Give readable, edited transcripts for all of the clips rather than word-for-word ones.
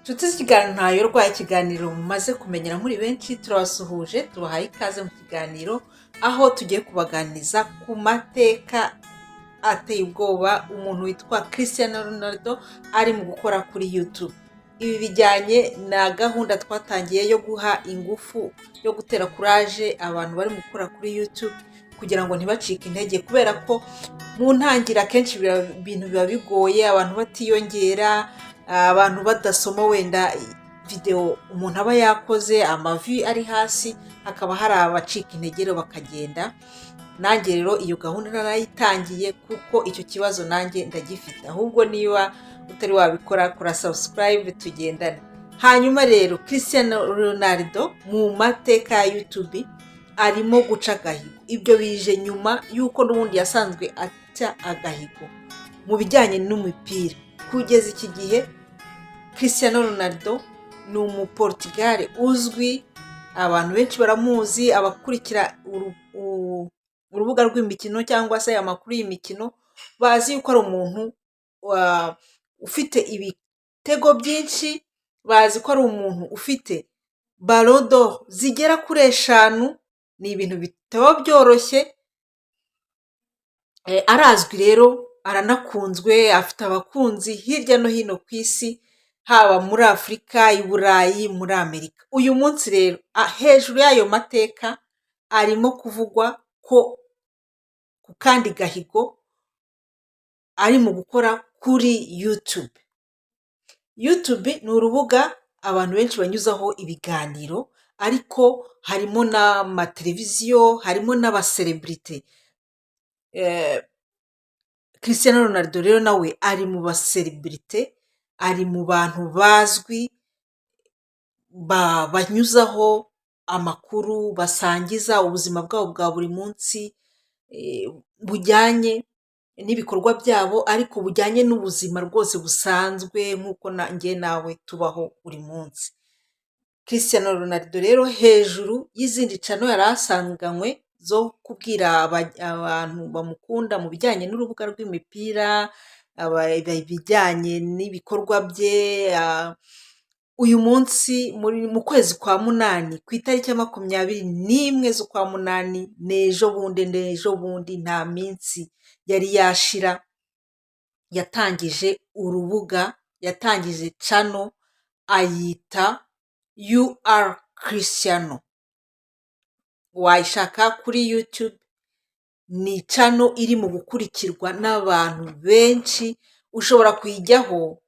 Nshuti z'ikiganiro ntayorwa, ikiganiro mumaze kumenyera muri benshi, turabasuhuje tubahaye ikaze mu kiganiro aho tugiye kubaganiriza ku mateka ateye ubwoba umuntu witwa Cristiano Ronaldo ari mu gukora kuri YouTube. Ibi bijyanye na gahunda twatangiye yo guha ingufu yo gutera courage abantu bari mu gukora kuri YouTube kugira ngo ntibacike intege, kubera ko mu ntangira kenshi ibintu biba bigoye, abantu batiyongera, abantu badasoma wenda video umuntu aba yakoze, amavi ari hasi, hakaba hari abacika intege rero bakagenda. Nanjye rero iyo gahunda narayitangiye kuko icyo kibazo nanjye ndagifite, ahubwo niba utari wabikora kora subscribe tugendane. Hanyuma rero Cristiano Ronaldo mu mateka ya YouTube arimo guca agahigo. Ibyo bije nyuma y'uko n'ubundi yasanzwe aca agahigo mu bijyanye n'umupira. Kugeza iki gihe Cristiano Ronaldo ni umuportugal uzwi, abantu benshi baramuzi, abakurikira urubuga rw'imikino cyangwa se amakuru y'imikino bazi yuko ari umuntu ufite ibitego byinshi, bazi ko ari umuntu ufite Ballon d'Or zigera kuri 5. Ni ibintu bitaba byoroshye, arazwi rero, aranakunzwe, afite abakunzi hirya no hino ku isi, haba muri Afurika, i Burayi, muri Amerika. Uyu munsi rero hejuru y'ayo mateka arimo kuvugwa ko ku kandi gahigo ari mu gukora kuri YouTube. YouTube ni urubuga abantu benshi banyuzaho ibiganiro, ariko harimo n'amateleviziyo, harimo n'abaselebrite. Cristiano Ronaldo rero nawe ari mu baselebrite, ari mu bantu bazwi banyuzaho amakuru, basangiza ubuzima bwabo bwa buri munsi, bujyanye n'ibikorwa byabo, ariko bujyanye n'ubuzima rwose busanzwe nk'uko njye nawe tubaho buri munsi. Cristiano Ronaldo rero hejuru y'izindi cano yari asanganywe zo kubwira abantu bamukunda mu bijyanye n'urubuga rw'imipira, ibijyanye n'ibikorwa bye, uyu munsi mu kwezi kwa munani ku itariki ya 21 z'ukwa munani, n'ejo bundi nta minsi yari yashira, yatangije urubuga, yatangije cano ayita You Are Cristiano. Wayishaka kuri YouTube, ni cano iri mu gukurikirwa n'abantu benshi, ushobora kuyijyaho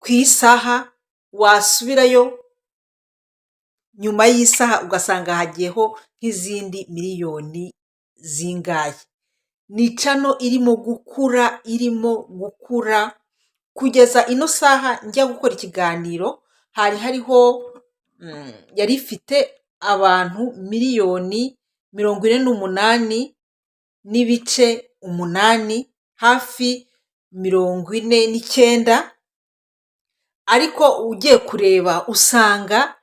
ku isaha, wasubirayo nyuma y'isaha ugasanga hagiyeho nk'izindi miliyoni zingahe. Ni cano irimo gukura kugeza ino saha njya gukora ikiganiro, yari ifite abantu 1,48,8 hafi 49, ariko ugiye kureba usanga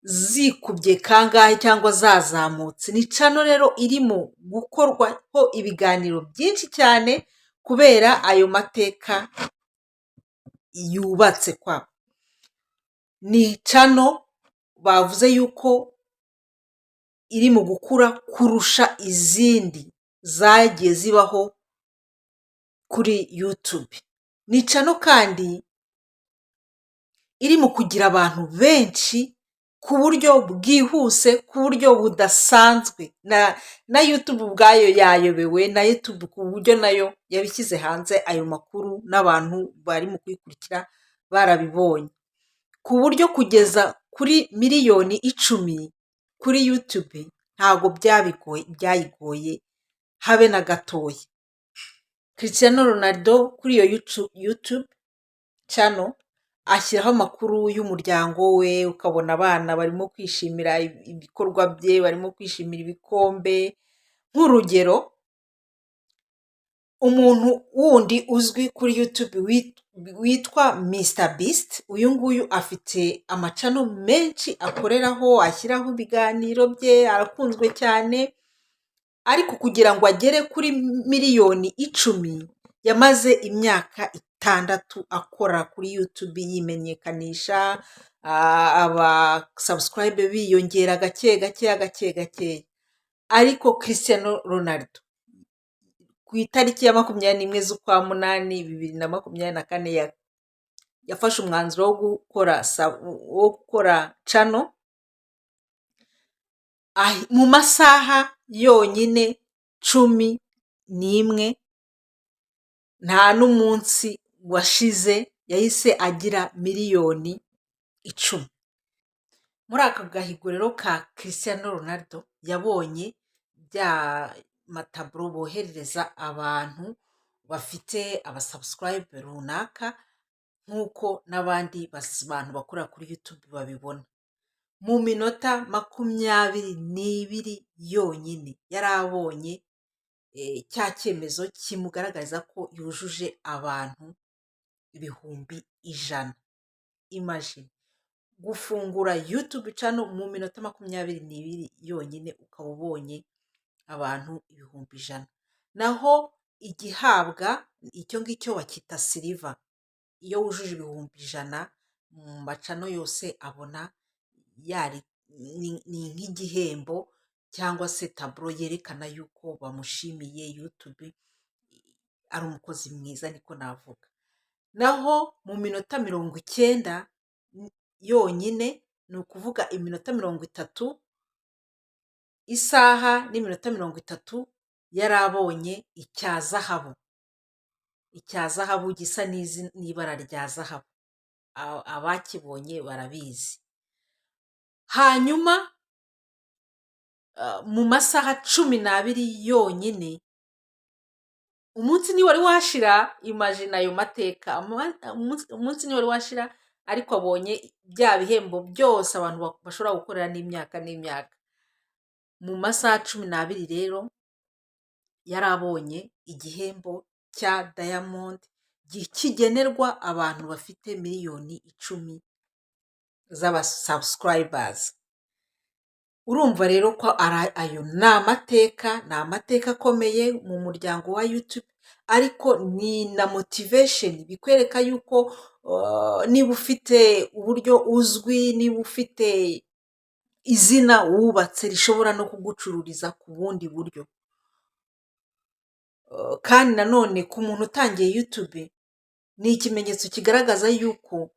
zikubye kangahe cyangwa zazamutse. Ni cano rero irimo gukorwaho ibiganiro byinshi cyane kubera ayo mateka yubatse kwa. Ni cano bavuze yuko iri mu gukura kurusha izindi zagiye zibaho kuri YouTube. Ni cano kandi iri mu kugira abantu benshi ku buryo bwihuse, ku buryo budasanzwe. Na YouTube ubwayo yayobewe, na YouTube ku buryo nayo yabishyize hanze ayo makuru, n'abantu bari mu kwikurikira barabibonye, ku buryo kugeza kuri miliyoni 10 kuri YouTube ntabwo byayigoye habe na gatoya. Cristiano Ronaldo kuri iyo YouTube channel ashyiraho amakuru y'umuryango we, ukabona abana barimo kwishimira ibikorwa bye, barimo kwishimira ibikombe. Nk'urugero, umuntu wundi uzwi kuri YouTube witwa Mr Beast, uyu nguyu afite amacano menshi akoreraho, ashyiraho ibiganiro bye, arakunzwe cyane, ariko kugira ngo agere kuri miliyoni 10 yamaze imyaka itandatu akora kuri YouTube yimenyekanisha, aba subscribe biyongera gake gake, ariko Cristiano Ronaldo ku itariki ya 21 z'ukwa munani 2024 yafashe umwanzuro wo gukora channel mu masaha yonyine 11, nta n'umunsi washize yahise agira miliyoni 10. Muri aka gahigo rero ka Cristiano Ronaldo yabonye bya mataburo boherereza abantu bafite abasubscribe runaka, nk'uko n'abandi bantu bakora kuri YouTube babibona. Mu minota 22 yonyine yarabonye cya cyemezo kimugaragariza ko yujuje abantu ibihumbi 100. Imagine gufungura YouTube channel mu minota 22 yonyine ukaba ubonye abantu ibihumbi 100. Naho igihabwa icyo ngicyo bakita silver, iyo wujuje ibihumbi 100 mu macano yose abona yari ni nk'igihembo cyangwa se taburo yerekana yuko bamushimiye, YouTube ari umukozi mwiza, niko navuga. Naho mu minota 90 yonyine, ni ukuvuga iminota 30, isaha n'iminota 30, yarabonye icya zahabu gisa n'ibara rya zahabu. Abakibonye barabizi. Hanyuma mu masaha 12 yonyine, umunsi ni wari washira, imagine ayo mateka, umunsi ni wari washira, ariko abonye bya bihembo byose abantu bashobora gukorera n'imyaka n'imyaka. Mu masaha 12 rero yarabonye igihembo cya Diamond kigenerwa abantu bafite miliyoni 10 z'aba subscribers. Urumva rero ko ayo ni amateka akomeye mu muryango wa YouTube, ariko ni na motivation bikwereka yuko niba ufite uburyo uzwi, niba ufite izina wubatse rishobora no kugucururiza ku bundi buryo. Kandi nanone ku muntu utangiye YouTube ni ikimenyetso kigaragaza yuko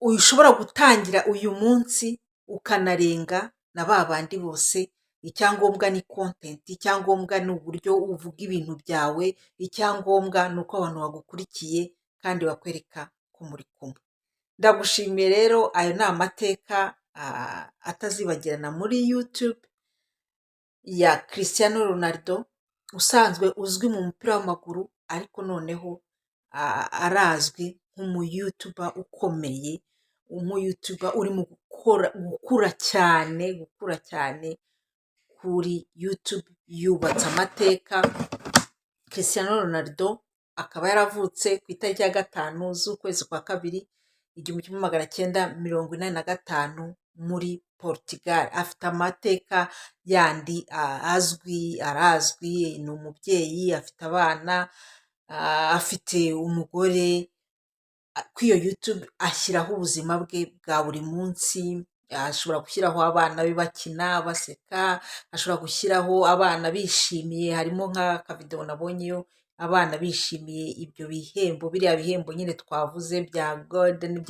ushobora gutangira uyu munsi ukanarenga na ba bandi bose. Icyangombwa ni content, icyangombwa ni uburyo uvuga ibintu byawe, icyangombwa ni uko abantu bagukurikiye kandi bakwereka ko muri kumwe. Ndagushimiye rero, ayo ni amateka atazibagirana muri YouTube ya Cristiano Ronaldo, usanzwe uzwi mu mupira w'amaguru, ariko noneho arazwi nk'umu-YouTuber ukomeye, umu-YouTuber urimo gukura cyane kuri YouTube, yubatse amateka. Cristiano Ronaldo akaba yaravutse ku itariki ya 5 z'ukwezi kwa kabiri 1945 muri Portugal. Afite amateka yandi arazwi, ni umubyeyi, afite abana, afite umugore. Kuri iyo YouTube ashyiraho ubuzima bwe bwa buri munsi, ashobora gushyiraho abana be bakina baseka, ashobora gushyiraho abana bishimiye. Harimo nk'akavidewo nabonyeyo abana bishimiye ibyo bihembo, biriya bihembo nyine twavuze bya gold n'ibya